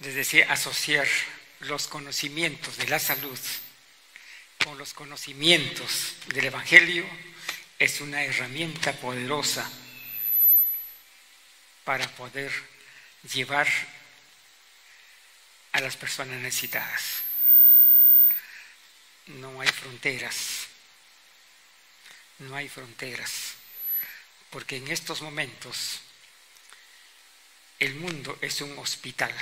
les decía, asociar los conocimientos de la salud con los conocimientos del Evangelio es una herramienta poderosa para poder llevar a las personas necesitadas. No hay fronteras, no hay fronteras, porque en estos momentos el mundo es un hospital.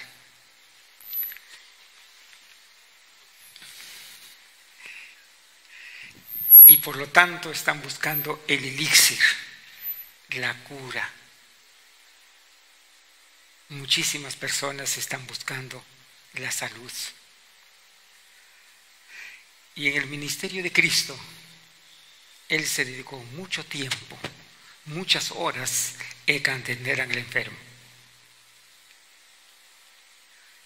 Y por lo tanto están buscando el elixir, la cura. Muchísimas personas están buscando la salud. Y en el ministerio de Cristo, Él se dedicó mucho tiempo, muchas horas a atender al enfermo.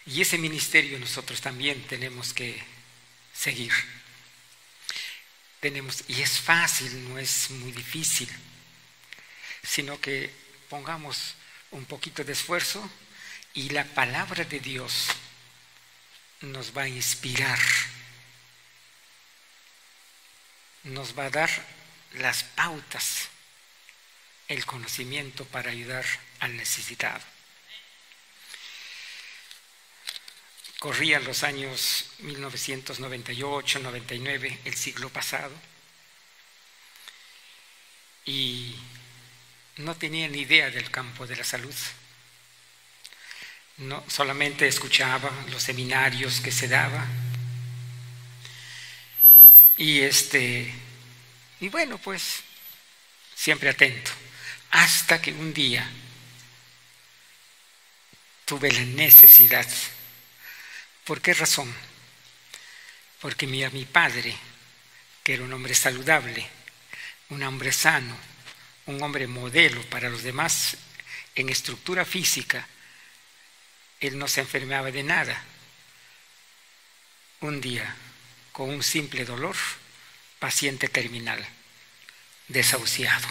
Y ese ministerio nosotros también tenemos que seguir. Y es fácil, no es muy difícil, sino que pongamos un poquito de esfuerzo y la palabra de Dios nos va a inspirar, nos va a dar las pautas, el conocimiento para ayudar al necesitado. Corrían los años 1998, 99, el siglo pasado, y no tenía ni idea del campo de la salud. No, solamente escuchaba los seminarios que se daban, y bueno, pues siempre atento, hasta que un día tuve la necesidad. ¿Por qué razón? Porque mi padre, que era un hombre saludable, un hombre sano, un hombre modelo para los demás en estructura física, él no se enfermaba de nada. Un día, con un simple dolor, paciente terminal, desahuciado.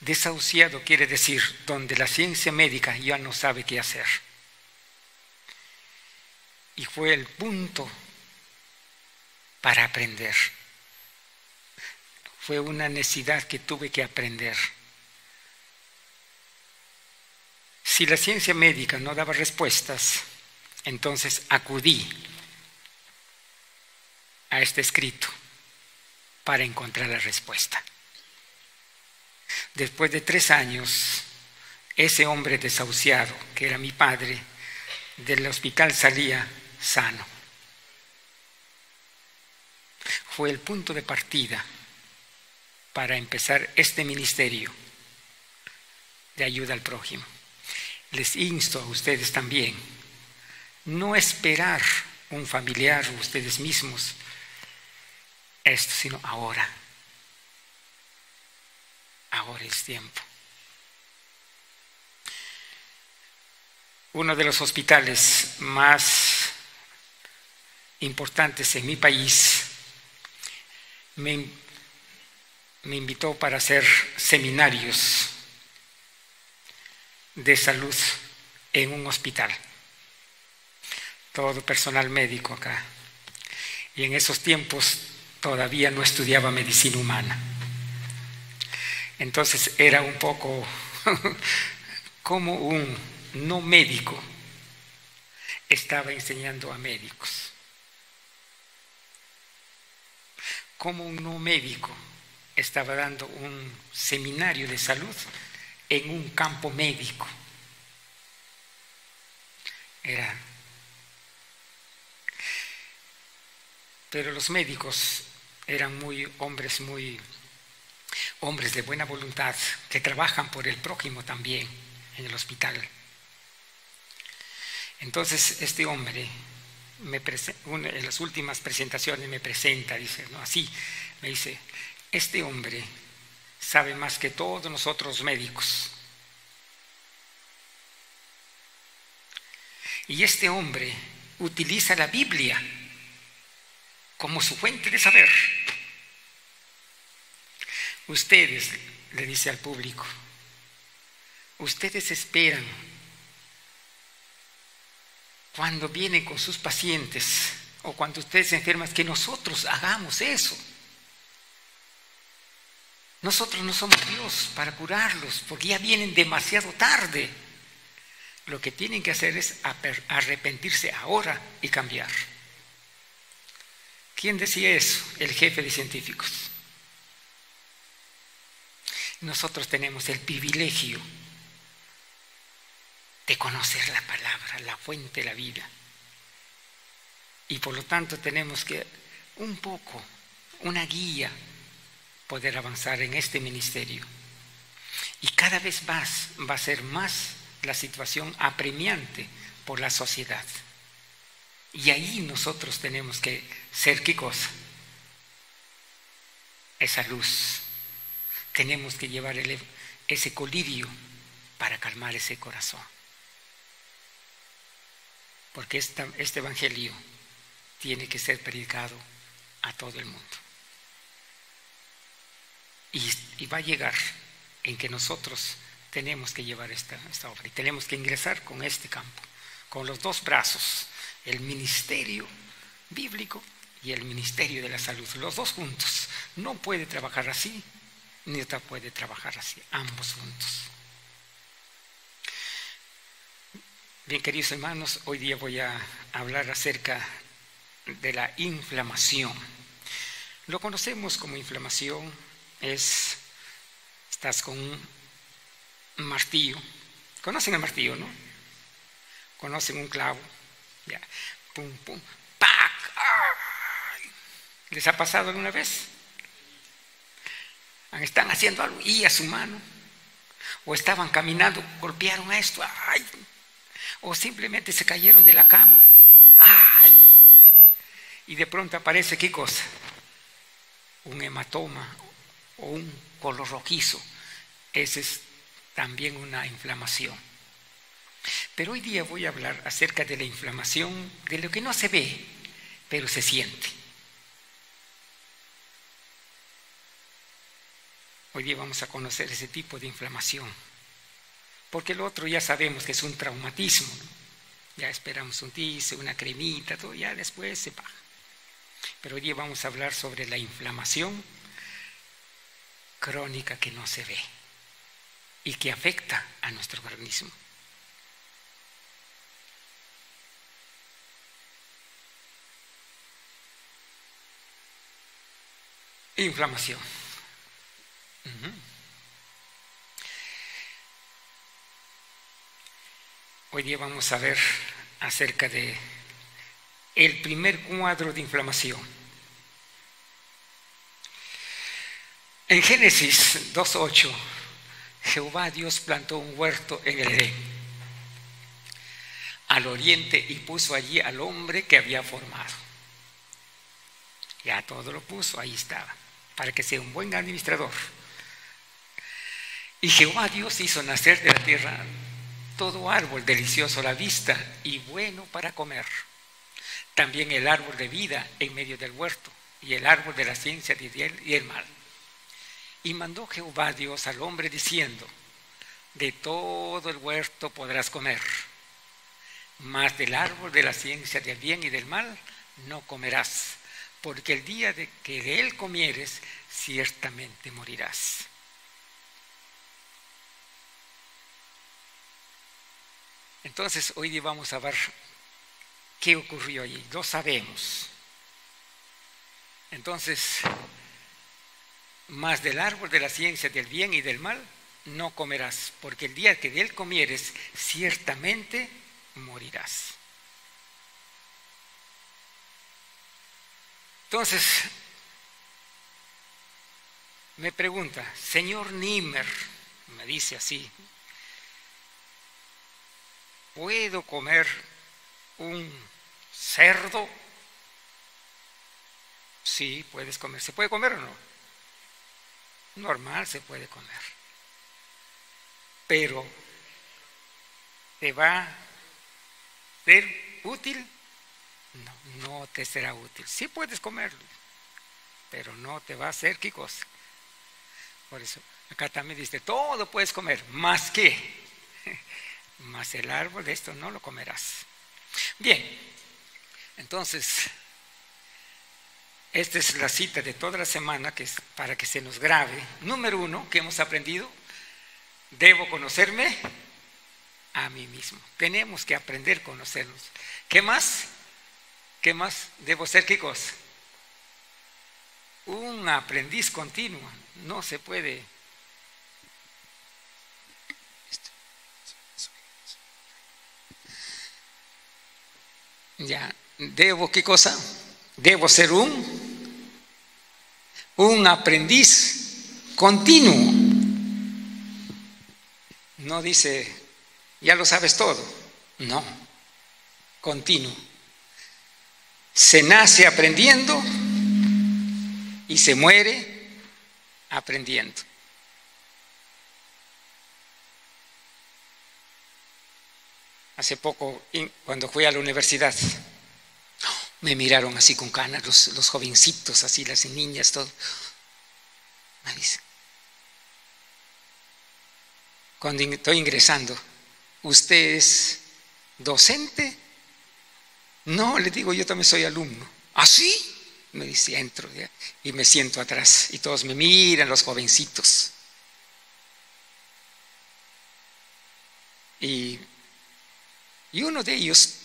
Desahuciado quiere decir donde la ciencia médica ya no sabe qué hacer. Y fue el punto para aprender. Fue una necesidad que tuve que aprender. Si la ciencia médica no daba respuestas, entonces acudí a este escrito para encontrar la respuesta. Después de 3 años, ese hombre desahuciado, que era mi padre, del hospital salía sano. Fue el punto de partida para empezar este ministerio de ayuda al prójimo. Les insto a ustedes también, no esperar un familiar o ustedes mismos esto, sino ahora. Ahora es tiempo. Uno de los hospitales más importantes en mi país me invitó para hacer seminarios de salud en un hospital. Todo personal médico acá. Y en esos tiempos todavía no estudiaba medicina humana. Entonces era un poco como un no médico estaba enseñando a médicos. Como un no médico estaba dando un seminario de salud en un campo médico. Pero los médicos eran hombres de buena voluntad, que trabajan por el prójimo también en el hospital. Entonces este hombre en las últimas presentaciones me presenta, dice, ¿no? Así, me dice, este hombre sabe más que todos nosotros médicos. Y este hombre utiliza la Biblia como su fuente de saber. Ustedes, le dice al público, ustedes esperan cuando vienen con sus pacientes o cuando ustedes se enferman, que nosotros hagamos eso. Nosotros no somos Dios para curarlos, porque ya vienen demasiado tarde. Lo que tienen que hacer es arrepentirse ahora y cambiar. ¿Quién decía eso? El jefe de científicos. Nosotros tenemos el privilegio de conocer la palabra, la fuente de la vida. Y por lo tanto tenemos que un poco, una guía, poder avanzar en este ministerio. Y cada vez más va a ser más la situación apremiante por la sociedad. Y ahí nosotros tenemos que ser, ¿qué cosa? Esa luz. Tenemos que llevar ese colirio para calmar ese corazón. Porque este evangelio tiene que ser predicado a todo el mundo. Y va a llegar en que nosotros tenemos que llevar esta obra y tenemos que ingresar con este campo, con los dos brazos, el ministerio bíblico y el ministerio de la salud, los dos juntos. No puede trabajar así, ni otra puede trabajar así, ambos juntos. Bien, queridos hermanos, hoy día voy a hablar acerca de la inflamación. Lo conocemos como inflamación, estás con un martillo. ¿Conocen el martillo, no? ¿Conocen un clavo? Ya, pum, pum, ¡pac! ¡Ay! ¿Les ha pasado alguna vez? Están haciendo algo y a su mano, o estaban caminando, golpearon a esto, ¡ay! O simplemente se cayeron de la cama, ¡ay! Y de pronto aparece, ¿qué cosa? Un hematoma o un color rojizo. Ese es también una inflamación. Pero hoy día voy a hablar acerca de la inflamación, de lo que no se ve, pero se siente. Hoy día vamos a conocer ese tipo de inflamación, porque lo otro ya sabemos que es un traumatismo, ¿no? Ya esperamos un tice, una cremita, todo, ya después se baja. Pero hoy día vamos a hablar sobre la inflamación crónica que no se ve y que afecta a nuestro organismo. Inflamación. Hoy día vamos a ver acerca de el primer cuadro de inflamación. En Génesis 2:8, Jehová Dios plantó un huerto en el Edén, al oriente, y puso allí al hombre que había formado. Ya todo lo puso, ahí estaba, para que sea un buen administrador. Y Jehová Dios hizo nacer de la tierra todo árbol delicioso a la vista y bueno para comer. También el árbol de vida en medio del huerto y el árbol de la ciencia del bien y el mal. Y mandó Jehová Dios al hombre diciendo: de todo el huerto podrás comer, mas del árbol de la ciencia del bien y del mal no comerás, porque el día de que de él comieres, ciertamente morirás. Entonces, hoy día vamos a ver qué ocurrió allí. Lo sabemos. Entonces, mas del árbol de la ciencia del bien y del mal no comerás, porque el día que de él comieres, ciertamente morirás. Entonces, me pregunta, señor Niemer, me dice así, ¿puedo comer un cerdo? Sí, puedes comer. ¿Se puede comer o no? Normal, se puede comer. Pero, ¿te va a ser útil? No, no te será útil. Sí puedes comerlo, pero no te va a hacer qué cosa. Por eso, acá también dice, todo puedes comer, ¿más qué? Mas el árbol de esto no lo comerás. Bien, entonces, esta es la cita de toda la semana, que es para que se nos grabe. Número 1, que hemos aprendido: debo conocerme a mí mismo. Tenemos que aprender a conocernos. ¿Qué más? ¿Qué más? ¿Debo ser qué cosa? Un aprendiz continuo. No se puede. Ya, ¿debo qué cosa? Debo ser un aprendiz continuo. No dice, ya lo sabes todo. No, continuo. Se nace aprendiendo y se muere aprendiendo. Hace poco, cuando fui a la universidad, me miraron así con canas, los jovencitos, así las niñas, todo. Me dicen, cuando estoy ingresando, ¿usted es docente? No, le digo, yo también soy alumno. ¿Ah, sí? Me dice, entro ya, y me siento atrás, y todos me miran, los jovencitos. Y uno de ellos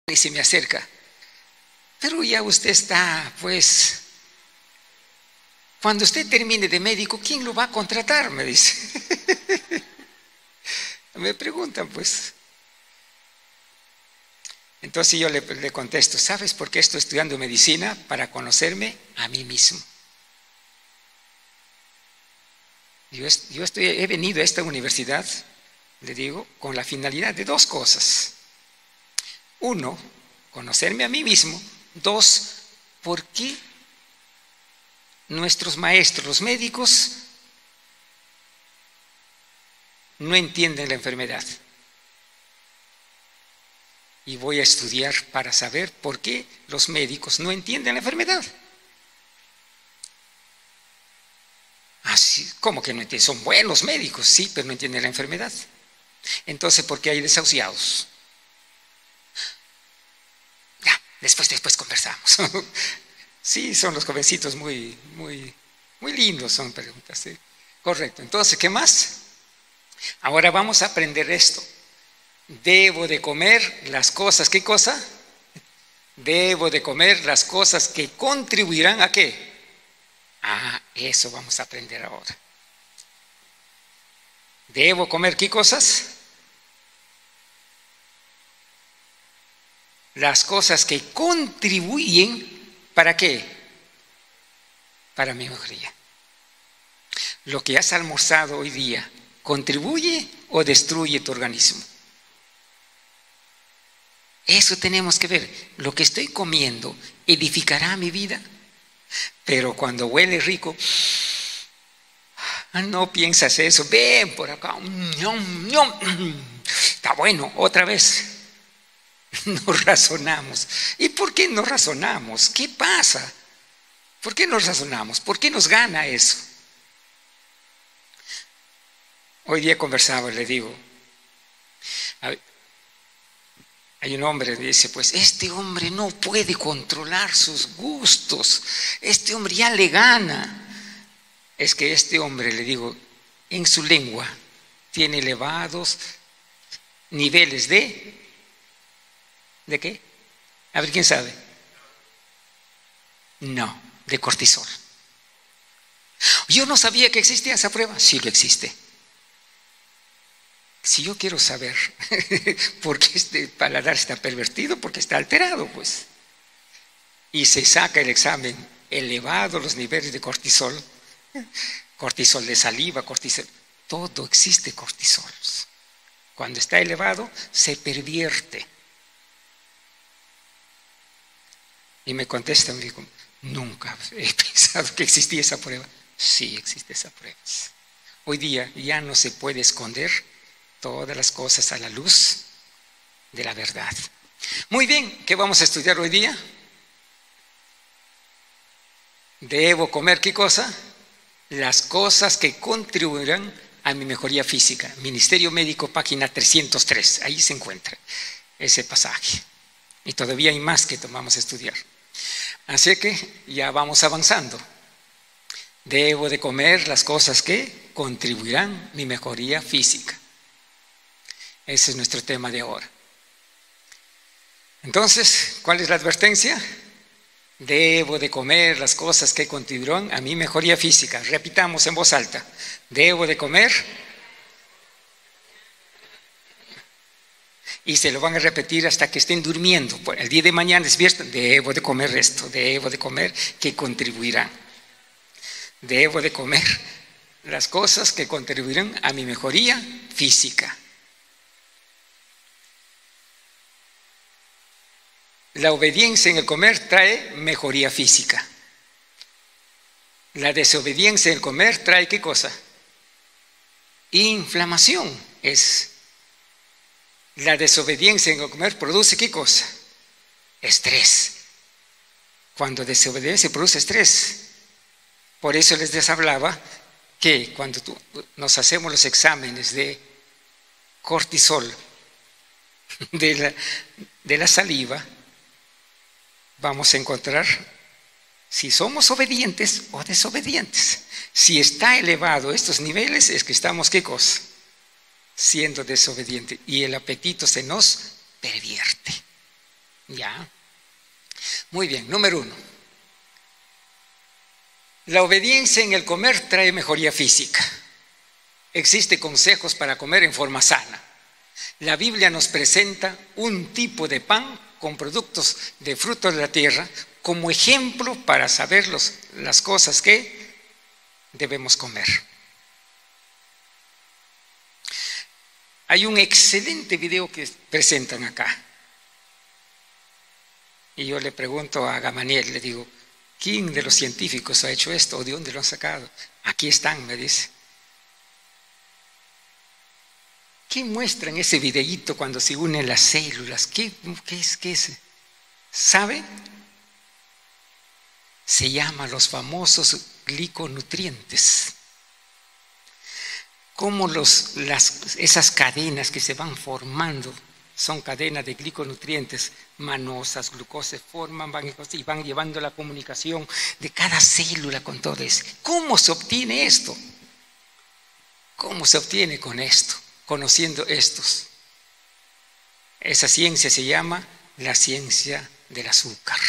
y se me acerca, pero ya usted está, pues, cuando usted termine de médico, ¿quién lo va a contratar? Me dice. Me preguntan, pues. Entonces yo le contesto, ¿sabes por qué estoy estudiando medicina? Para conocerme a mí mismo. He venido a esta universidad, le digo, con la finalidad de 2 cosas. 1, conocerme a mí mismo. 2, ¿por qué nuestros maestros, los médicos, no entienden la enfermedad? Y voy a estudiar para saber por qué los médicos no entienden la enfermedad. Así, ¿cómo que no entienden? Son buenos médicos, sí, pero no entienden la enfermedad. Entonces, ¿por qué hay desahuciados? Ya, después conversamos. Sí, son los jovencitos muy lindos, son preguntas, ¿sí? Correcto. Entonces, ¿qué más? Ahora vamos a aprender esto. Debo de comer las cosas, ¿qué cosa? Debo de comer las cosas que contribuirán ¿a qué? Eso vamos a aprender ahora. ¿Debo comer qué cosas? Las cosas que contribuyen, ¿para qué? Para mi mejoría. Lo que has almorzado hoy día, ¿contribuye o destruye tu organismo? Eso tenemos que ver. Lo que estoy comiendo edificará mi vida. Pero cuando huele rico, no piensas eso. Ven por acá. Está bueno, otra vez. No razonamos. ¿Y por qué no razonamos? ¿Qué pasa? ¿Por qué no razonamos? ¿Por qué nos gana eso? Hoy día conversaba, le digo, hay un hombre que dice, pues este hombre no puede controlar sus gustos, este hombre ya le gana. Es que este hombre, le digo, en su lengua tiene elevados niveles ¿de qué? A ver, ¿quién sabe? No, de cortisol. Yo no sabía que existía esa prueba. Sí lo existe. Si yo quiero saber por qué este paladar está pervertido, porque está alterado, pues. Y se saca el examen, elevado los niveles de cortisol, cortisol de saliva, cortisol, todo existe cortisol. Cuando está elevado, se pervierte. Y me contesta, me dijo, nunca he pensado que existía esa prueba. Sí existe esa prueba. Hoy día ya no se puede esconder todas las cosas a la luz de la verdad. Muy bien, ¿qué vamos a estudiar hoy día? ¿Debo comer qué cosa? Las cosas que contribuirán a mi mejoría física. Ministerio Médico, página 303. Ahí se encuentra ese pasaje. Y todavía hay más que tomamos a estudiar. Así que ya vamos avanzando. Debo de comer las cosas que contribuirán a mi mejoría física. Ese es nuestro tema de ahora. Entonces, ¿cuál es la advertencia? Debo de comer las cosas que contribuirán a mi mejoría física. Repitamos en voz alta. Debo de comer. Y se lo van a repetir hasta que estén durmiendo. El día de mañana despiertan. Debo de comer esto. Debo de comer que contribuirán. Debo de comer las cosas que contribuirán a mi mejoría física. La obediencia en el comer trae mejoría física. La desobediencia en el comer trae ¿qué cosa? Inflamación. La desobediencia en el comer produce ¿qué cosa? Estrés. Cuando desobedece produce estrés. Por eso les hablaba que cuando nos hacemos los exámenes de cortisol de la saliva, vamos a encontrar si somos obedientes o desobedientes. Si está elevado estos niveles, es que estamos, ¿qué cosa? Siendo desobedientes. Y el apetito se nos pervierte. ¿Ya? Muy bien, número 1. La obediencia en el comer trae mejoría física. Existen consejos para comer en forma sana. La Biblia nos presenta un tipo de pan con productos de frutos de la tierra como ejemplo para saber las cosas que debemos comer. Hay un excelente video que presentan acá. Y yo le pregunto a Gamaliel, le digo, ¿quién de los científicos ha hecho esto o de dónde lo han sacado? Aquí están, me dice. ¿Qué muestra en ese videíto cuando se unen las células? ¿Qué es? ¿Sabe? Se llama los famosos gliconutrientes. Cómo esas cadenas que se van formando son cadenas de gliconutrientes, manosas, glucosa, se forman y van llevando la comunicación de cada célula con todo eso. ¿Cómo se obtiene esto? ¿Cómo se obtiene con esto? Conociendo estos. Esa ciencia se llama la ciencia del azúcar,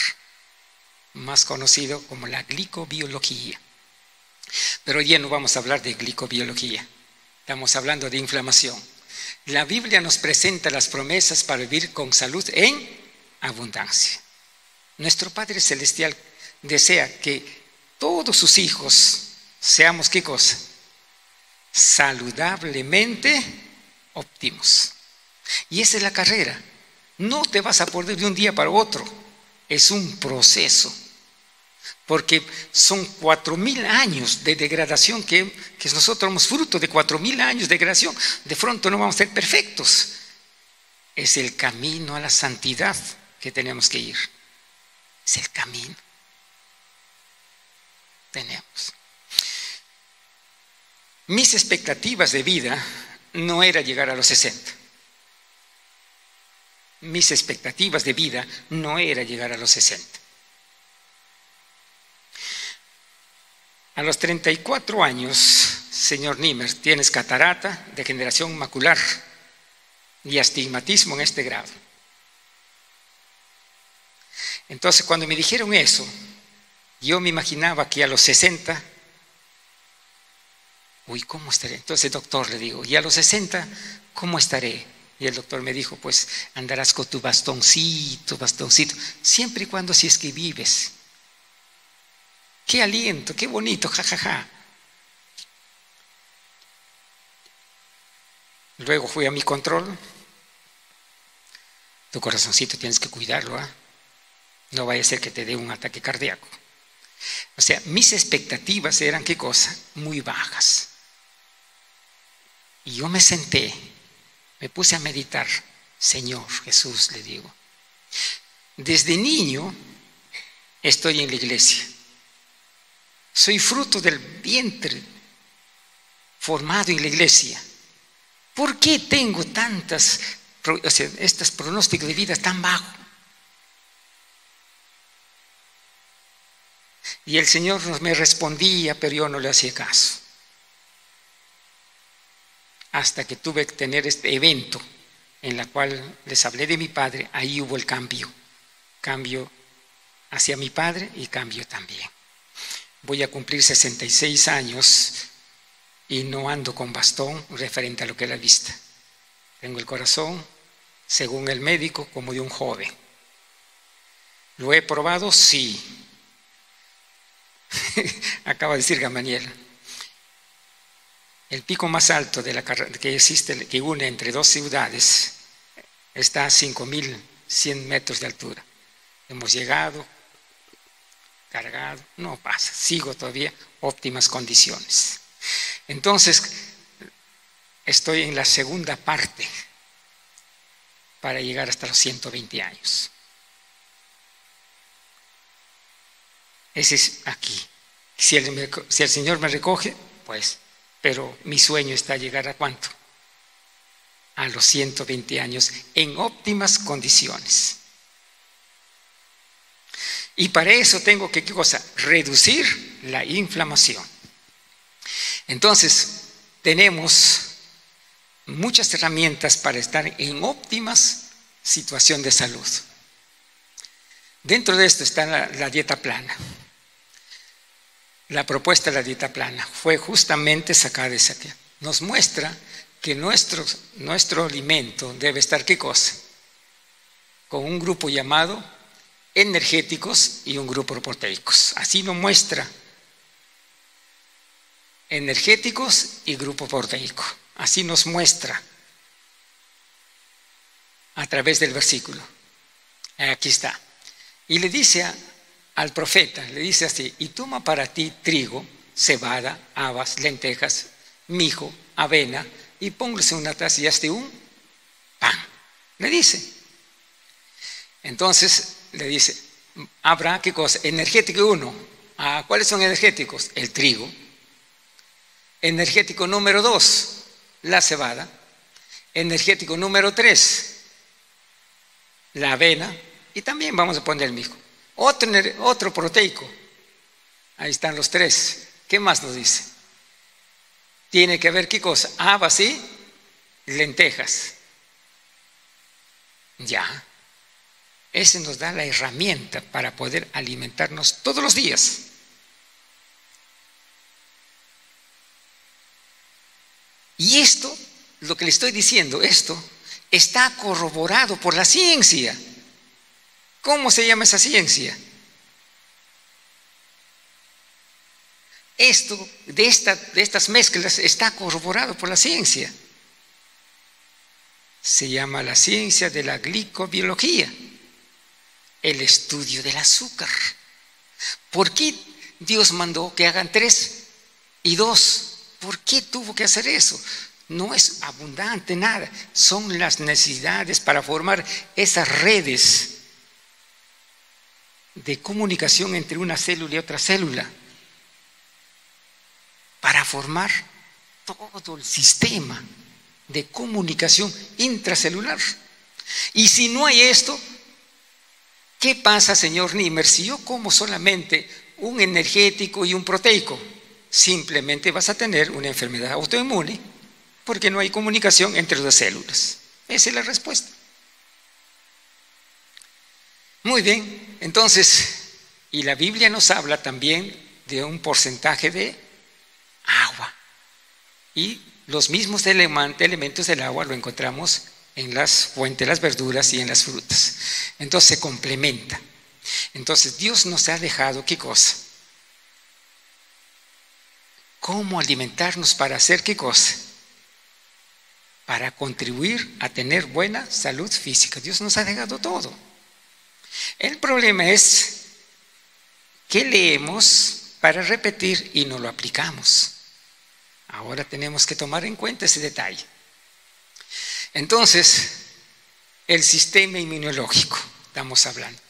más conocido como la glicobiología. Pero hoy día no vamos a hablar de glicobiología, estamos hablando de inflamación. La Biblia nos presenta las promesas para vivir con salud en abundancia. Nuestro Padre Celestial desea que todos sus hijos seamos ¿qué cosa? Saludablemente óptimos. Y esa es la carrera. No te vas a poner de un día para otro. Es un proceso. Porque son 4.000 años de degradación que nosotros somos fruto de 4.000 años de degradación. De pronto no vamos a ser perfectos. Es el camino a la santidad que tenemos que ir. Es el camino. Tenemos. Mis expectativas de vida no era llegar a los 60. Mis expectativas de vida no era llegar a los 60. A los 34 años, señor Niemer, tienes catarata, degeneración macular y astigmatismo en este grado. Entonces, cuando me dijeron eso, yo me imaginaba que a los 60, ¿cómo estaré? Entonces, doctor, le digo, ¿y a los 60 cómo estaré? Y el doctor me dijo, pues andarás con tu bastoncito, siempre y cuando si es que vives. Qué aliento, qué bonito, jajaja. Luego fui a mi control. Tu corazoncito tienes que cuidarlo, ¿eh? No vaya a ser que te dé un ataque cardíaco. O sea, mis expectativas eran, ¿qué cosa? Muy bajas. Y yo me senté, me puse a meditar. Señor Jesús, le digo, desde niño estoy en la iglesia. Soy fruto del vientre formado en la iglesia, ¿por qué tengo estos pronósticos de vida tan bajos? Y el Señor me respondía, pero yo no le hacía caso. Hasta que tuve que tener este evento en el cual les hablé de mi padre, ahí hubo el cambio hacia mi padre y cambio también. Voy a cumplir 66 años y no ando con bastón referente a lo que es la vista. Tengo el corazón, según el médico, como de un joven. ¿Lo he probado? Sí. Acaba de decir Gamaliel. El pico más alto de la que existe, que une entre dos ciudades, está a 5.100 metros de altura. Hemos llegado, cargado, no pasa, sigo todavía, óptimas condiciones. Entonces, estoy en la segunda parte para llegar hasta los 120 años. Ese es aquí. Si el Señor me recoge, pues, pero mi sueño está llegar ¿a cuánto? A los 120 años en óptimas condiciones. Y para eso tengo que, ¿qué cosa? Reducir la inflamación. Entonces, tenemos muchas herramientas para estar en óptimas situación de salud. Dentro de esto está la dieta plana. La propuesta de la dieta plana fue justamente sacada de esa tierra. Nos muestra que nuestro alimento debe estar, ¿qué cosa? Con un grupo llamado energéticos y un grupo proteicos. Así nos muestra energéticos y grupo proteico. Así nos muestra a través del versículo. Aquí está. Y le dice al profeta, le dice así: y toma para ti trigo, cebada, habas, lentejas, mijo, avena, y póngase una taza y hazte un pan. Le dice. Entonces le dice, habrá, ¿qué cosa? Energético 1. ¿Cuáles son energéticos? El trigo. Energético número 2, la cebada. Energético número 3, la avena. Y también vamos a poner el mijo. Otro proteico. Ahí están los 3. ¿Qué más nos dice? Tiene que haber, ¿qué cosa? Habas y lentejas. Ya. Ese nos da la herramienta para poder alimentarnos todos los días. Y esto, lo que le estoy diciendo, esto está corroborado por la ciencia. ¿Cómo se llama esa ciencia? Esto, de estas mezclas, está corroborado por la ciencia. Se llama la ciencia de la glicobiología, el estudio del azúcar. ¿Por qué Dios mandó que hagan 3 y 2? ¿Por qué tuvo que hacer eso? No es abundante nada, son las necesidades para formar esas redes de comunicación entre una célula y otra célula, para formar todo el sistema de comunicación intracelular. Y si no hay esto, ¿qué pasa, señor Niemer? Si yo como solamente un energético y un proteico, simplemente vas a tener una enfermedad autoinmune, porque no hay comunicación entre las células. Esa es la respuesta. Muy bien, entonces, y la Biblia nos habla también de un porcentaje de agua. Y los mismos elementos del agua lo encontramos en las fuentes, las verduras y en las frutas. Entonces se complementa. Entonces Dios nos ha dejado, ¿qué cosa? ¿Cómo alimentarnos para hacer qué cosa? Para contribuir a tener buena salud física. Dios nos ha dejado todo. El problema es que leemos para repetir y no lo aplicamos. Ahora tenemos que tomar en cuenta ese detalle. Entonces, el sistema inmunológico, estamos hablando.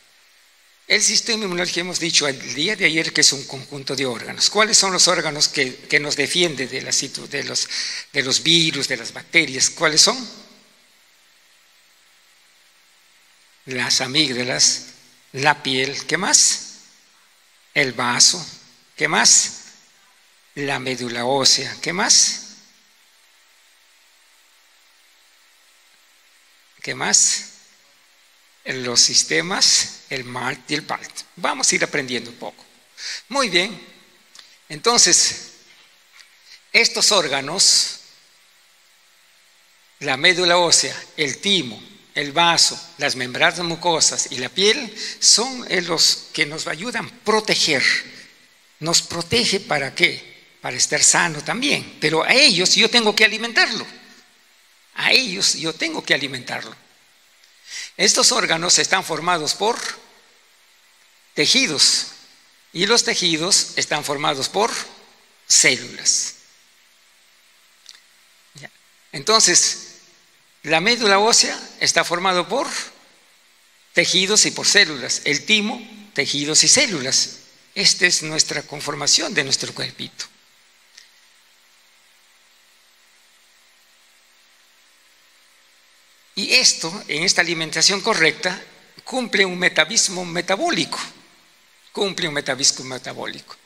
El sistema inmunológico, hemos dicho el día de ayer que es un conjunto de órganos. ¿Cuáles son los órganos que nos defienden de los virus, de las bacterias? ¿Cuáles son? Las amígdalas, la piel, ¿qué más? El vaso, ¿qué más? La médula ósea, ¿qué más? ¿Qué más? Los sistemas, el MART y el PALT. Vamos a ir aprendiendo un poco. Muy bien. Entonces, estos órganos, la médula ósea, el timo, el vaso, las membranas mucosas y la piel, son los que nos ayudan a proteger. ¿Nos protege para qué? Para estar sano también. Pero a ellos yo tengo que alimentarlo. A ellos yo tengo que alimentarlo. Estos órganos están formados por tejidos y los tejidos están formados por células. Entonces, la médula ósea está formada por tejidos y por células. El timo, tejidos y células. Esta es nuestra conformación de nuestro cuerpito. Y esto, en esta alimentación correcta, cumple un metabolismo metabólico. Cumple un metabolismo metabólico.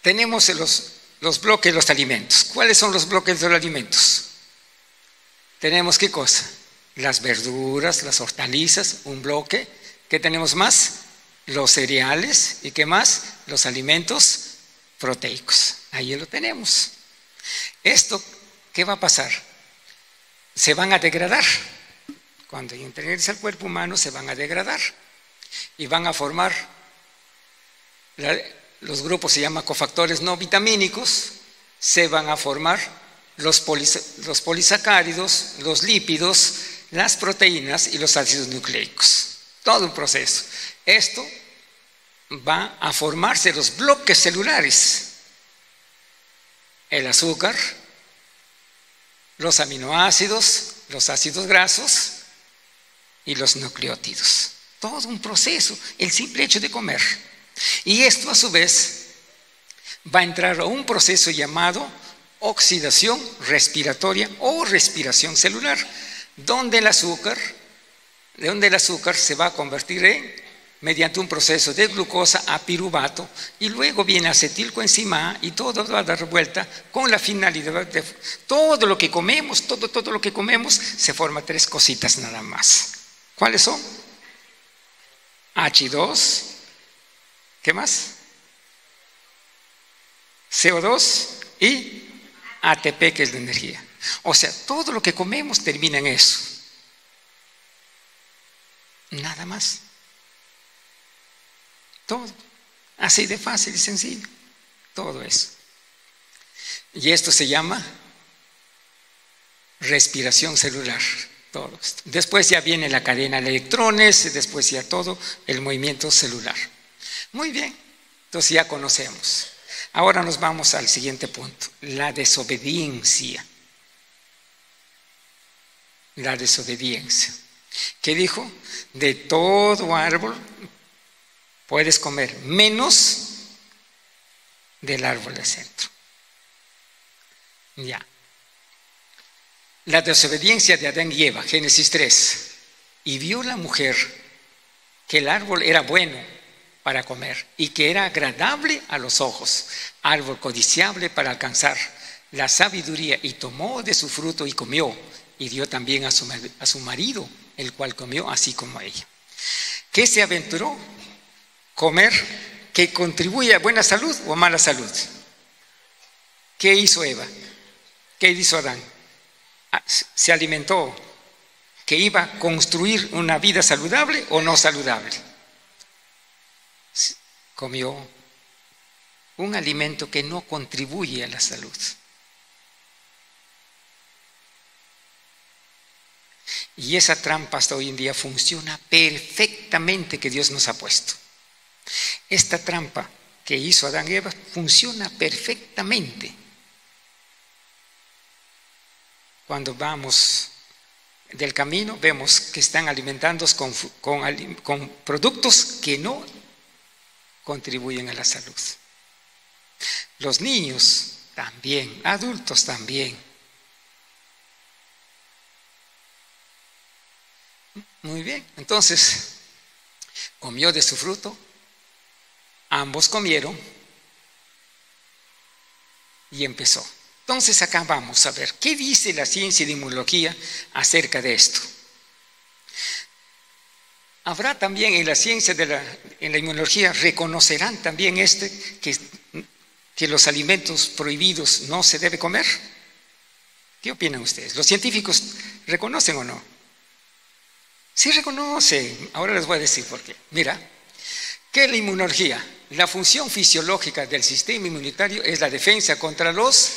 Tenemos los bloques de los alimentos. ¿Cuáles son los bloques de los alimentos? Tenemos ¿qué cosa? Las verduras, las hortalizas, un bloque. ¿Qué tenemos más? Los cereales. ¿Y qué más? Los alimentos proteicos. Ahí lo tenemos. ¿Esto qué va a pasar? Se van a degradar. Cuando ingresa al cuerpo humano se van a degradar y van a formar, los grupos se llaman cofactores no vitamínicos, se van a formar los polisacáridos, los lípidos, las proteínas y los ácidos nucleicos. Todo un proceso. Esto va a formarse los bloques celulares. El azúcar, los aminoácidos, los ácidos grasos y los nucleótidos. Todo un proceso, el simple hecho de comer. Y esto a su vez va a entrar a un proceso llamado oxidación respiratoria o respiración celular, donde el azúcar se va a convertir mediante un proceso de glucosa a piruvato y luego viene acetilcoenzima y todo va a dar vuelta con la finalidad de todo lo que comemos, todo lo que comemos se forma tres cositas nada más. ¿Cuáles son? H2, ¿qué más? CO2 y ATP, que es la energía. O sea, todo lo que comemos termina en eso. Nada más. Todo. Así de fácil y sencillo. Todo eso. Y esto se llama respiración celular. Todo esto. Después ya viene la cadena de electrones, después ya todo el movimiento celular. Muy bien. Entonces ya conocemos. Ahora nos vamos al siguiente punto. La desobediencia. La desobediencia. ¿Qué dijo? De todo árbol puedes comer, menos del árbol del centro. Ya. La desobediencia de Adán y Eva, Génesis 3. Y vio la mujer que el árbol era bueno para comer y que era agradable a los ojos, árbol codiciable para alcanzar la sabiduría, y tomó de su fruto y comió, y dio también a su marido, el cual comió así como ella. ¿Qué se aventuró? Comer que contribuye a buena salud o a mala salud. ¿Qué hizo Eva? ¿Qué hizo Adán? Se alimentó que iba a construir una vida saludable o no saludable. Comió un alimento que no contribuye a la salud. Y esa trampa hasta hoy en día funciona perfectamente, que Dios nos ha puesto. Esta trampa que hizo Adán y Eva funciona perfectamente. Cuando vamos del camino, vemos que están alimentándose con productos que no contribuyen a la salud. Los niños también, adultos también. Muy bien, entonces comió de su fruto, ambos comieron y empezó. Entonces acá vamos a ver, ¿qué dice la ciencia de inmunología acerca de esto? Habrá también en la ciencia en la inmunología, reconocerán también que los alimentos prohibidos no se debe comer. ¿Qué opinan ustedes? ¿Los científicos reconocen o no? Sí reconocen. Ahora les voy a decir por qué. Mira, ¿qué es la inmunología? La función fisiológica del sistema inmunitario es la defensa contra los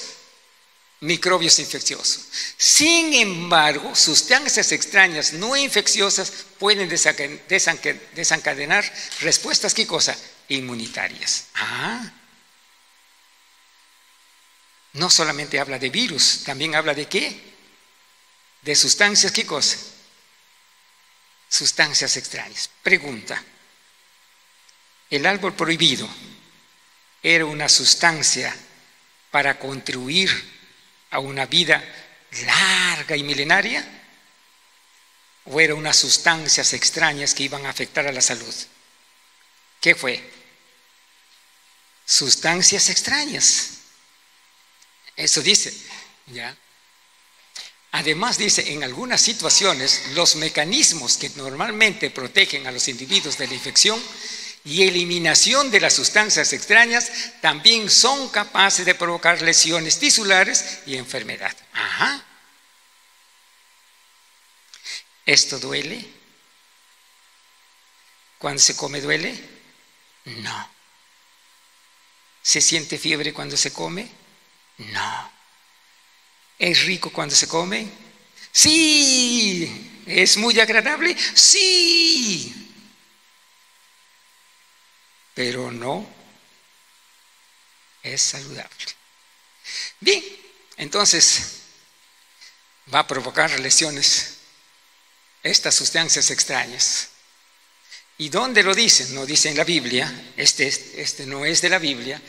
microbios infecciosos. Sin embargo, sustancias extrañas no infecciosas pueden desencadenar respuestas, ¿qué cosa? Inmunitarias. No solamente habla de virus, también habla de ¿qué? De sustancias, ¿qué cosa? Sustancias extrañas. Pregunta: ¿el árbol prohibido era una sustancia para contribuir a una vida larga y milenaria? ¿O eran unas sustancias extrañas que iban a afectar a la salud? ¿Qué fue? Sustancias extrañas. Eso dice, ¿ya? Además dice, en algunas situaciones, los mecanismos que normalmente protegen a los individuos de la infección y eliminación de las sustancias extrañas también son capaces de provocar lesiones tisulares y enfermedad. ¿Esto duele? ¿Cuando se come duele? No. ¿Se siente fiebre cuando se come? No. ¿Es rico cuando se come? Sí. ¿Es muy agradable? Sí. Pero no es saludable. Bien, entonces va a provocar lesiones estas sustancias extrañas. ¿Y dónde lo dicen? No dice en la Biblia. Este no es de la Biblia.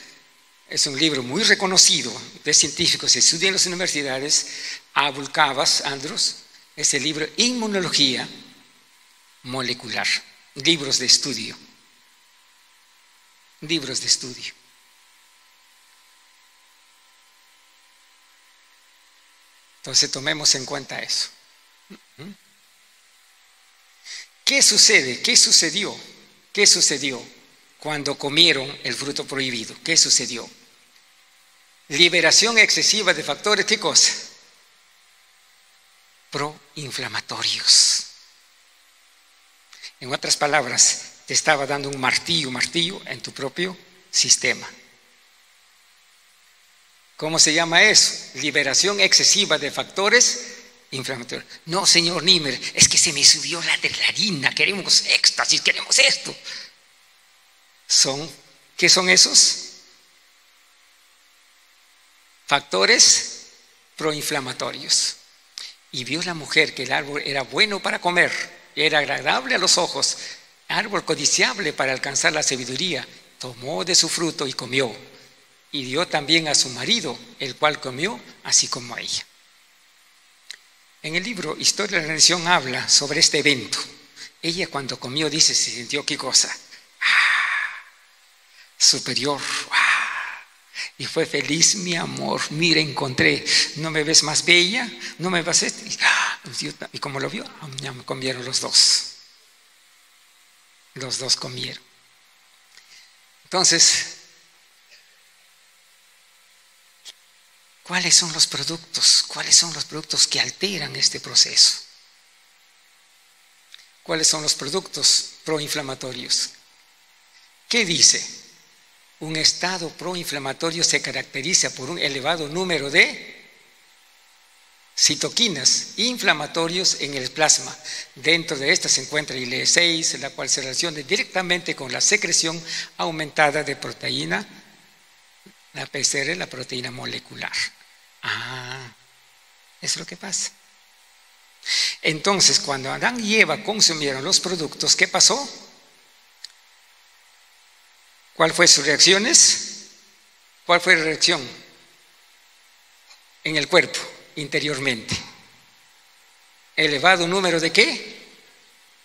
Es un libro muy reconocido de científicos que estudian en las universidades. Abulcabas, Andros, es el libro Inmunología Molecular. Libros de estudio. Libros de estudio. Entonces tomemos en cuenta eso. ¿Qué sucede? ¿Qué sucedió? ¿Qué sucedió cuando comieron el fruto prohibido? ¿Qué sucedió? Liberación excesiva de factores, ¿qué cosa? Proinflamatorios. En otras palabras, te estaba dando un martillo en tu propio sistema. ¿Cómo se llama eso? Liberación excesiva de factores inflamatorios. No, señor Niemer, es que se me subió la adrenalina, queremos éxtasis, queremos esto. ¿Qué son esos? Factores proinflamatorios. Y vio la mujer que el árbol era bueno para comer, era agradable a los ojos, árbol codiciable para alcanzar la sabiduría. Tomó de su fruto y comió, y dio también a su marido, el cual comió, así como a ella. En el libro Historia de la Religión habla sobre este evento. Ella cuando comió, dice, se sintió ¿qué cosa? Superior. Y fue feliz, mi amor, mira, encontré, ¿no me ves más bella? ¿No me ves esto? Y como lo vio, comieron los dos. Los dos comieron. Entonces, ¿cuáles son los productos? ¿Cuáles son los productos que alteran este proceso? ¿Cuáles son los productos proinflamatorios? ¿Qué dice? Un estado proinflamatorio se caracteriza por un elevado número de citoquinas inflamatorios en el plasma. Dentro de estas se encuentra IL-6, la cual se relaciona directamente con la secreción aumentada de proteína, la PCR, la proteína molecular. Eso es lo que pasa. Entonces, cuando Adán y Eva consumieron los productos, ¿qué pasó? ¿Cuál fue sus reacciones? ¿Cuál fue la reacción en el cuerpo interiormente? Elevado número ¿de qué?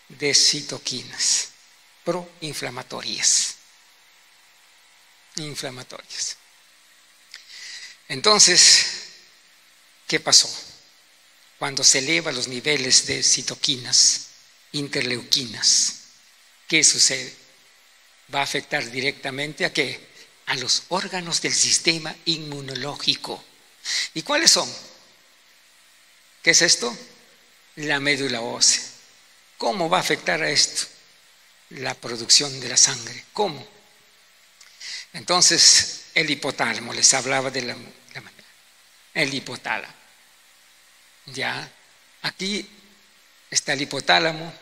De citoquinas proinflamatorias. Inflamatorias. Entonces, ¿qué pasó? Cuando se elevan los niveles de citoquinas, interleuquinas, ¿qué sucede? Va a afectar directamente ¿a qué? A los órganos del sistema inmunológico. ¿Y cuáles son? ¿Qué es esto? La médula ósea. ¿Cómo va a afectar a esto? La producción de la sangre. ¿Cómo? Entonces, el hipotálamo, les hablaba de el hipotálamo. Ya, aquí está el hipotálamo.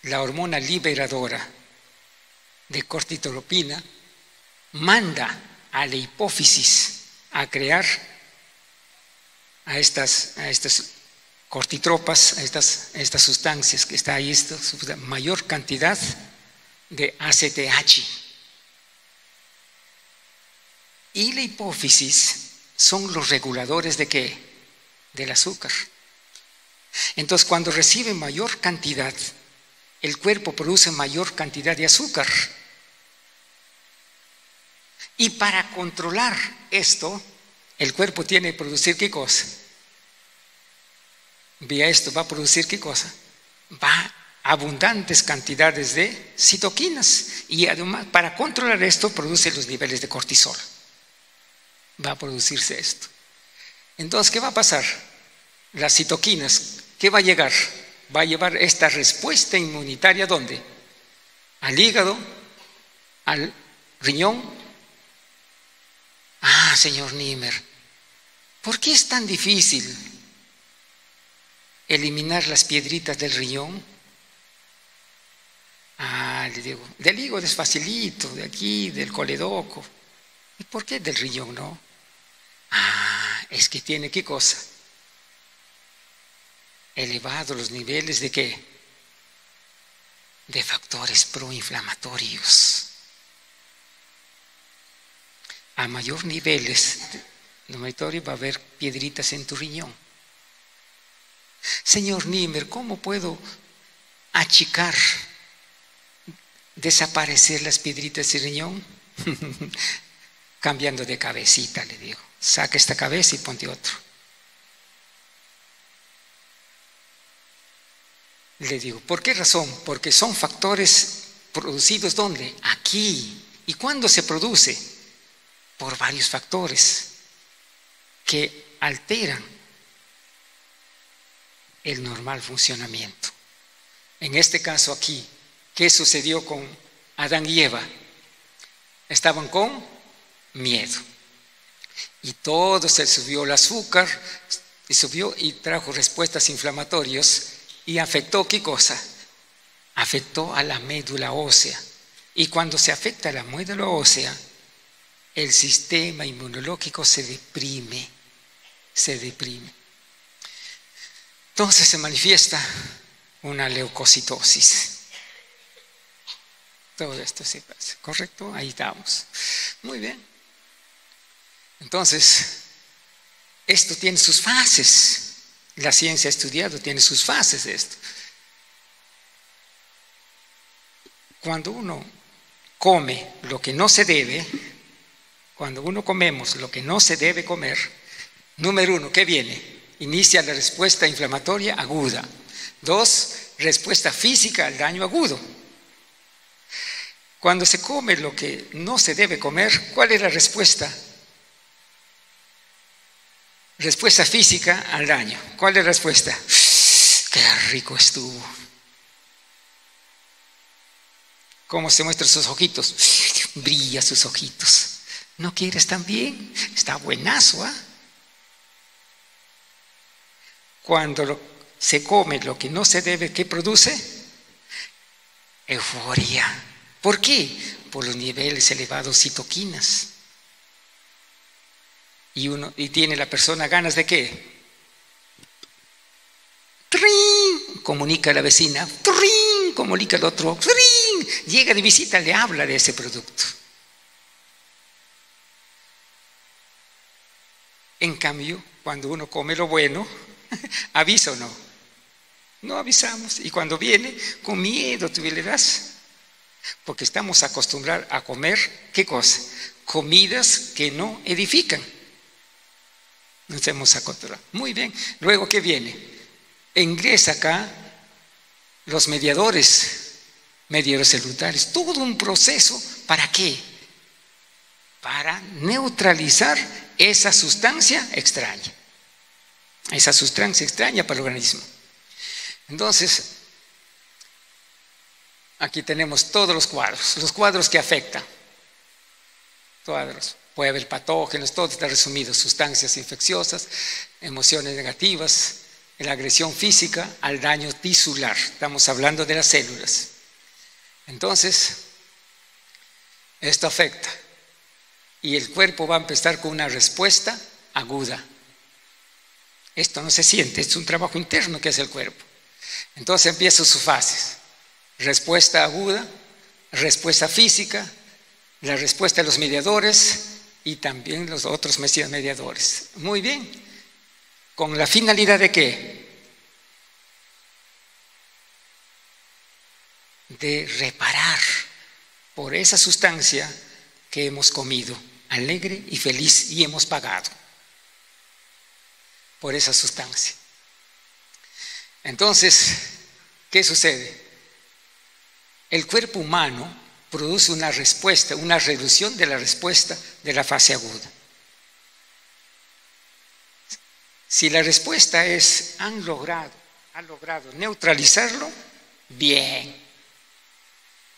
La hormona liberadora de corticotropina manda a la hipófisis a crear a estas cortitropas, a estas sustancias que está ahí, mayor cantidad de ACTH. Y la hipófisis son los reguladores ¿de qué? Del azúcar. Entonces, cuando recibe mayor cantidad, el cuerpo produce mayor cantidad de azúcar. Y para controlar esto, el cuerpo tiene que producir ¿qué cosa? Vía esto, va a producir ¿qué cosa? Va abundantes cantidades de citoquinas. Y además, para controlar esto, produce los niveles de cortisol. Va a producirse esto. Entonces, ¿qué va a pasar? Las citoquinas, ¿qué va a llegar? Va a llevar esta respuesta inmunitaria ¿dónde? Al hígado, al riñón. Señor Niemer, ¿por qué es tan difícil eliminar las piedritas del riñón? Le digo, del hígado es facilito, de aquí, del coledoco. ¿Y por qué del riñón no? Es que tiene ¿qué cosa? Elevado los niveles ¿de qué? De factores proinflamatorios. A mayor niveles va a haber piedritas en tu riñón. Señor Niemer, ¿cómo puedo achicar, desaparecer las piedritas del riñón? Cambiando de cabecita, le digo. Saca esta cabeza y ponte otro. Le digo, ¿por qué razón? Porque son factores producidos ¿dónde? Aquí. ¿Y cuándo se produce? Por varios factores que alteran el normal funcionamiento. En este caso aquí, ¿qué sucedió con Adán y Eva? Estaban con miedo. Y todo se subió el azúcar, y subió y trajo respuestas inflamatorias y afectó ¿qué cosa? Afectó a la médula ósea. Y cuando se afecta a la médula ósea, el sistema inmunológico se deprime. Entonces se manifiesta una leucocitosis. Todo esto se pasa, ¿correcto? Ahí estamos. Muy bien. Entonces, esto tiene sus fases. La ciencia ha estudiado, tiene sus fases de esto. Cuando uno come lo que no se debe, cuando uno comemos lo que no se debe comer, número uno, ¿qué viene? Inicia la respuesta inflamatoria aguda. 2, respuesta física al daño agudo. Cuando se come lo que no se debe comer, ¿cuál es la respuesta? Respuesta física al daño. ¿Cuál es la respuesta? ¡Qué rico estuvo! ¿Cómo se muestran sus ojitos? Brilla sus ojitos. ¿No quieres también? Está buenazo, ¿ah? Cuando se come lo que no se debe, ¿qué produce? Euforia. ¿Por qué? Por los niveles elevados de citoquinas. y tiene la persona ganas de ¿qué? ¡Trin! Comunica a la vecina, ¡trin! Comunica al otro, ¡trin! Llega de visita, le habla de ese producto. En cambio, cuando uno come lo bueno, ¿avisa o no? No avisamos. Y cuando viene, con miedo tú le das. Porque estamos acostumbrados a comer, ¿qué cosa? Comidas que no edifican. Nos hemos acostumbrado. Muy bien. Luego, ¿qué viene? Ingresa acá los mediadores celulares. Todo un proceso. ¿Para qué? Para neutralizar esa sustancia extraña. Esa sustancia extraña para el organismo. Entonces, aquí tenemos todos los cuadros que afectan. Cuadros. Puede haber patógenos, todo está resumido, sustancias infecciosas, emociones negativas, la agresión física al daño tisular. Estamos hablando de las células. Entonces, esto afecta. Y el cuerpo va a empezar con una respuesta aguda. Esto no se siente, es un trabajo interno que hace el cuerpo. Entonces empiezan sus fases. Respuesta aguda, respuesta física, la respuesta de los mediadores y también los otros mediadores. Muy bien. ¿Con la finalidad de qué? De reparar por esa sustancia que hemos comido, alegre y feliz, y hemos pagado por esa sustancia. Entonces, ¿qué sucede? El cuerpo humano produce una respuesta, una reducción de la respuesta de la fase aguda. Si la respuesta es, ha logrado neutralizarlo, bien.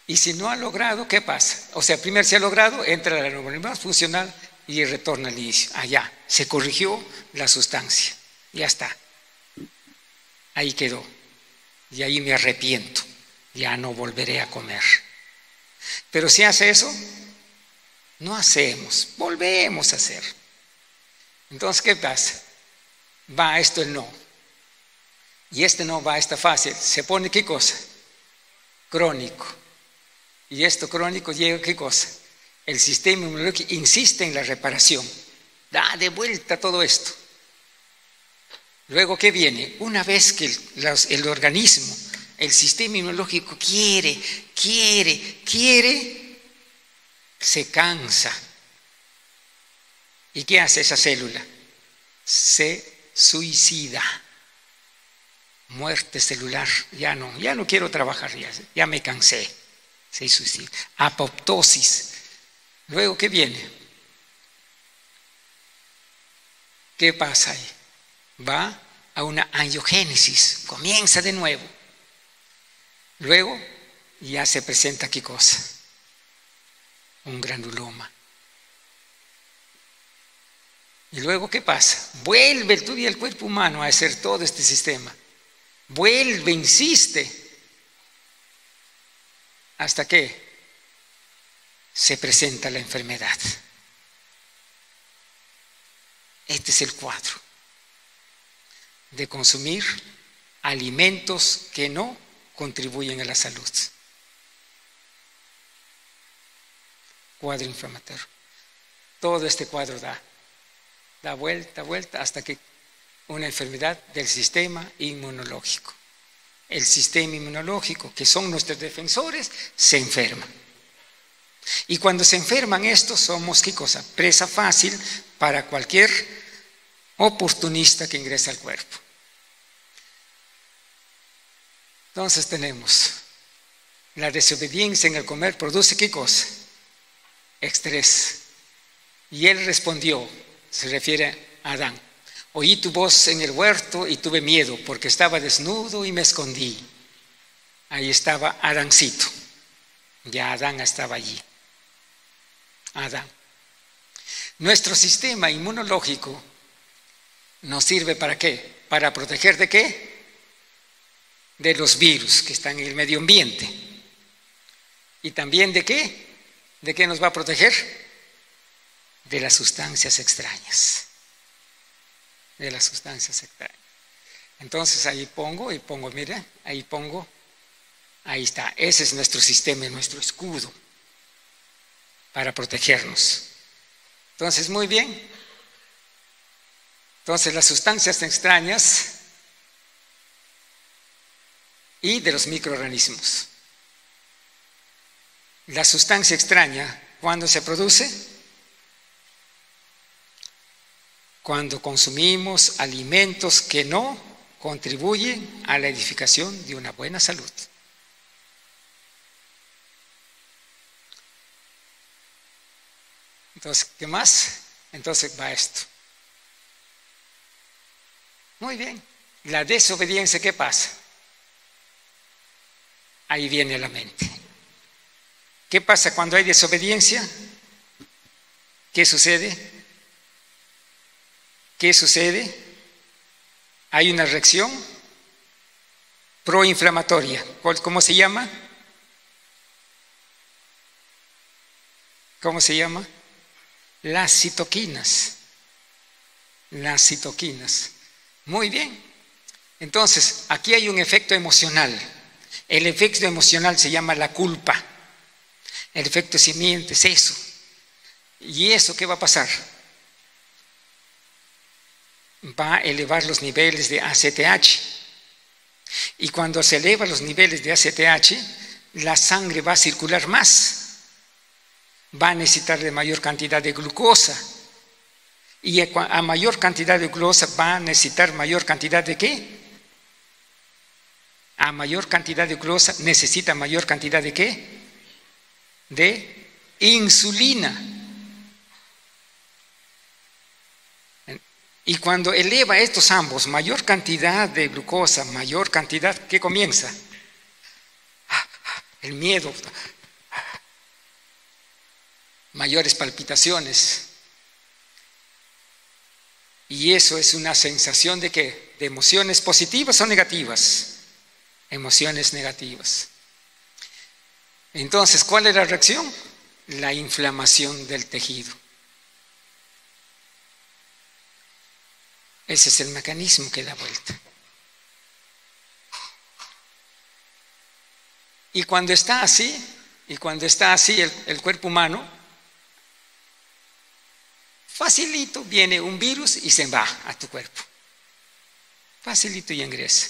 Y si no ha logrado, ¿qué pasa? O sea, primero se ha logrado, entra a la normalidad funcional y retorna al inicio. Allá, se corrigió la sustancia, ya está. Ahí quedó. Y ahí me arrepiento, ya no volveré a comer. Pero si hace eso, no hacemos, volvemos a hacer. Entonces, ¿qué pasa? Va a esto el no. Y este no va a esta fase. Se pone ¿qué cosa? Crónico. Y esto crónico llega ¿qué cosa? El sistema inmunológico insiste en la reparación. Da de vuelta todo esto. Luego, ¿qué viene? Una vez que el organismo, el sistema inmunológico quiere, se cansa. ¿Y qué hace esa célula? Se suicida. Muerte celular. Ya no quiero trabajar, ya me cansé. Se suicida. Apoptosis. Luego, ¿qué viene? ¿Qué pasa ahí? Va a una angiogénesis, comienza de nuevo. Luego ya se presenta ¿qué cosa? Un granuloma. Y luego ¿qué pasa? Vuelve el cuerpo humano a hacer todo este sistema. Vuelve, insiste. ¿Hasta que se presenta la enfermedad? Este es el cuadro de consumir alimentos que no contribuyen a la salud. Cuadro inflamatorio. Todo este cuadro da vuelta hasta que una enfermedad del sistema inmunológico. El sistema inmunológico, que son nuestros defensores, se enferma. Y cuando se enferman estos, somos ¿qué cosa? Presa fácil para cualquier oportunista que ingresa al cuerpo. Entonces tenemos la desobediencia en el comer produce ¿qué cosa? Estrés. Y él respondió, se refiere a Adán: oí tu voz en el huerto y tuve miedo porque estaba desnudo y me escondí. Ahí estaba Adancito. Ya Adán estaba allí. Adán. Nuestro sistema inmunológico nos sirve ¿para qué? Para proteger ¿de qué? De los virus que están en el medio ambiente. ¿Y también de qué? ¿De qué nos va a proteger? De las sustancias extrañas. de las sustancias extrañas. Entonces ahí pongo, mira, ahí pongo, ahí está. Ese es nuestro sistema, nuestro escudo para protegernos. Entonces, muy bien. Entonces, las sustancias extrañas y de los microorganismos. La sustancia extraña, ¿cuándo se produce? Cuando consumimos alimentos que no contribuyen a la edificación de una buena salud. Entonces, ¿qué más? Entonces va esto. Muy bien. La desobediencia, ¿qué pasa? Ahí viene la mente. ¿Qué pasa cuando hay desobediencia? ¿Qué sucede? ¿Qué sucede? Hay una reacción proinflamatoria. ¿Cómo se llama? ¿Cómo se llama? Las citoquinas. Las citoquinas. Muy bien. Entonces, aquí hay un efecto emocional. El efecto emocional se llama la culpa. El efecto simiente es eso. ¿Y eso qué va a pasar? Va a elevar los niveles de ACTH. Y cuando se elevan los niveles de ACTH, la sangre va a circular más. Va a necesitar de mayor cantidad de glucosa. Y a mayor cantidad de glucosa va a necesitar mayor cantidad de ¿qué? A mayor cantidad de glucosa necesita mayor cantidad de ¿qué? De insulina. Y cuando eleva estos ambos, mayor cantidad de glucosa, mayor cantidad, ¿qué comienza? El miedo, mayores palpitaciones. Y eso es una sensación de ¿qué? De emociones positivas o negativas. Emociones negativas. Entonces, ¿cuál es la reacción? La inflamación del tejido. Ese es el mecanismo que da vuelta. Y cuando está así el cuerpo humano, facilito viene un virus y se va a tu cuerpo. Facilito y ingresa.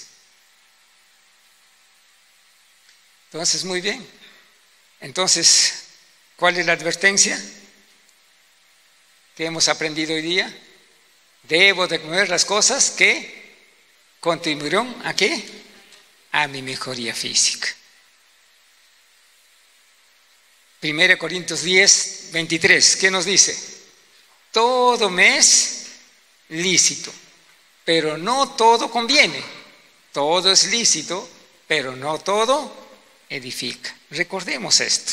Entonces, muy bien. Entonces, ¿cuál es la advertencia que hemos aprendido hoy día? Debo de comer las cosas que contribuirán ¿a qué? A mi mejoría física. 1 Corintios 10, 23, ¿qué nos dice? Todo me es lícito, pero no todo conviene. Todo es lícito, pero no todo edifica. Recordemos esto.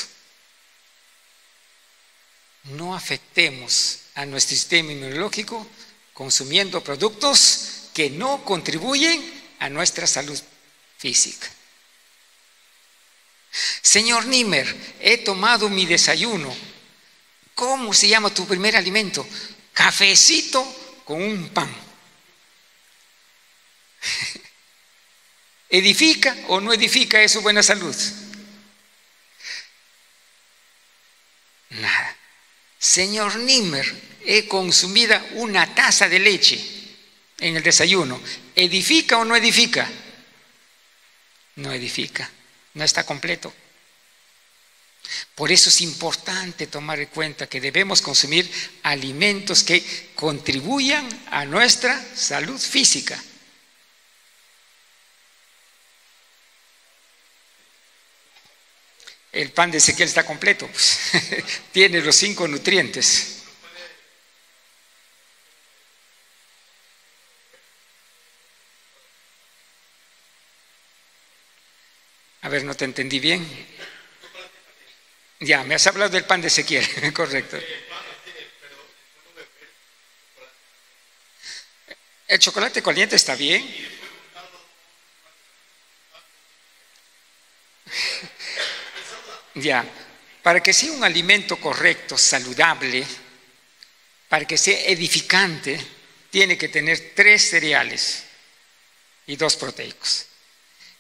No afectemos a nuestro sistema inmunológico consumiendo productos que no contribuyen a nuestra salud física. Señor Niemer, he tomado mi desayuno. ¿Cómo se llama tu primer alimento? Cafecito con un pan. ¿Edifica o no edifica eso buena salud? Nada. Señor Niemer, he consumido una taza de leche en el desayuno. ¿Edifica o no edifica? No edifica, no está completo. Por eso es importante tomar en cuenta que debemos consumir alimentos que contribuyan a nuestra salud física. El pan de Ezequiel está completo, pues, tiene los 5 nutrientes. A ver, no te entendí bien. Ya, me has hablado del pan de Ezequiel, correcto. El chocolate caliente está bien. Ya, para que sea un alimento correcto, saludable, para que sea edificante, tiene que tener 3 cereales y 2 proteicos.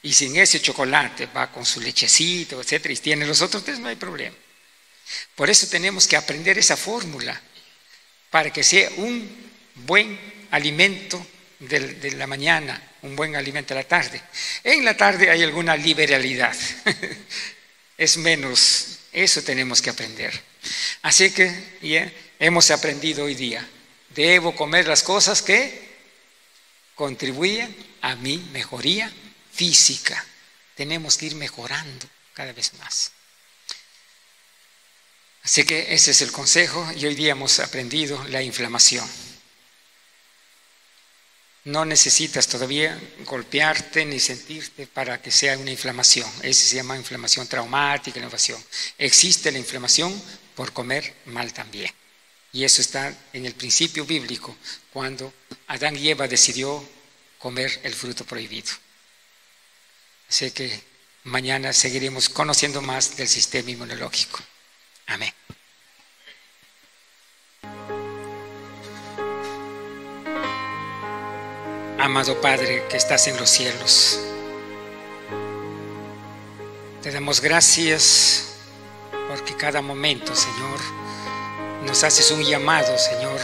Y sin ese chocolate va con su lechecito, etcétera, y tiene los otros 3, no hay problema. Por eso tenemos que aprender esa fórmula para que sea un buen alimento de la mañana, un buen alimento de la tarde. En la tarde hay alguna liberalidad, es menos, eso tenemos que aprender. Así que ya hemos aprendido hoy día, debo comer las cosas que contribuyen a mi mejoría física. Tenemos que ir mejorando cada vez más. Así que ese es el consejo, y hoy día hemos aprendido la inflamación. No necesitas todavía golpearte ni sentirte para que sea una inflamación. Ese se llama inflamación traumática, inflamación. Existe la inflamación por comer mal también. Y eso está en el principio bíblico, cuando Adán y Eva decidió comer el fruto prohibido. Así que mañana seguiremos conociendo más del sistema inmunológico. Amén. Amado Padre que estás en los cielos, te damos gracias porque cada momento, Señor, nos haces un llamado, Señor,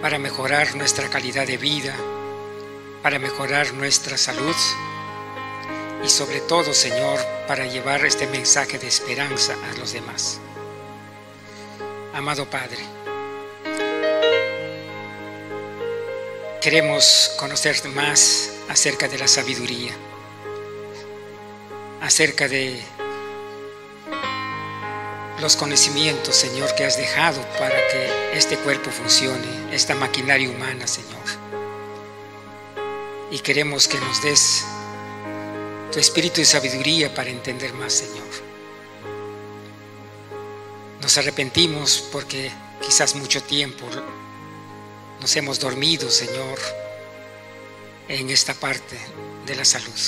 para mejorar nuestra calidad de vida, para mejorar nuestra salud y sobre todo, Señor, para llevar este mensaje de esperanza a los demás. Amado Padre, queremos conocer más acerca de la sabiduría, acerca de los conocimientos, Señor, que has dejado para que este cuerpo funcione, esta maquinaria humana, Señor. Y queremos que nos des tu espíritu de sabiduría para entender más, Señor. Nos arrepentimos porque quizás mucho tiempo nos hemos dormido, Señor, en esta parte de la salud.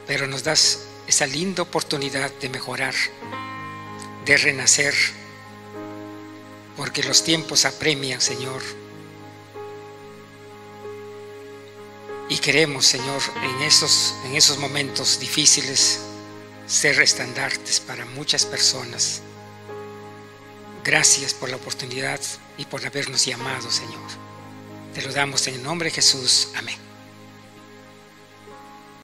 Pero nos das esa linda oportunidad de mejorar, de renacer, porque los tiempos apremian, Señor. Y queremos, Señor, en esos momentos difíciles ser estandartes para muchas personas. Gracias por la oportunidad y por habernos llamado, Señor. Te lo damos en el nombre de Jesús. Amén.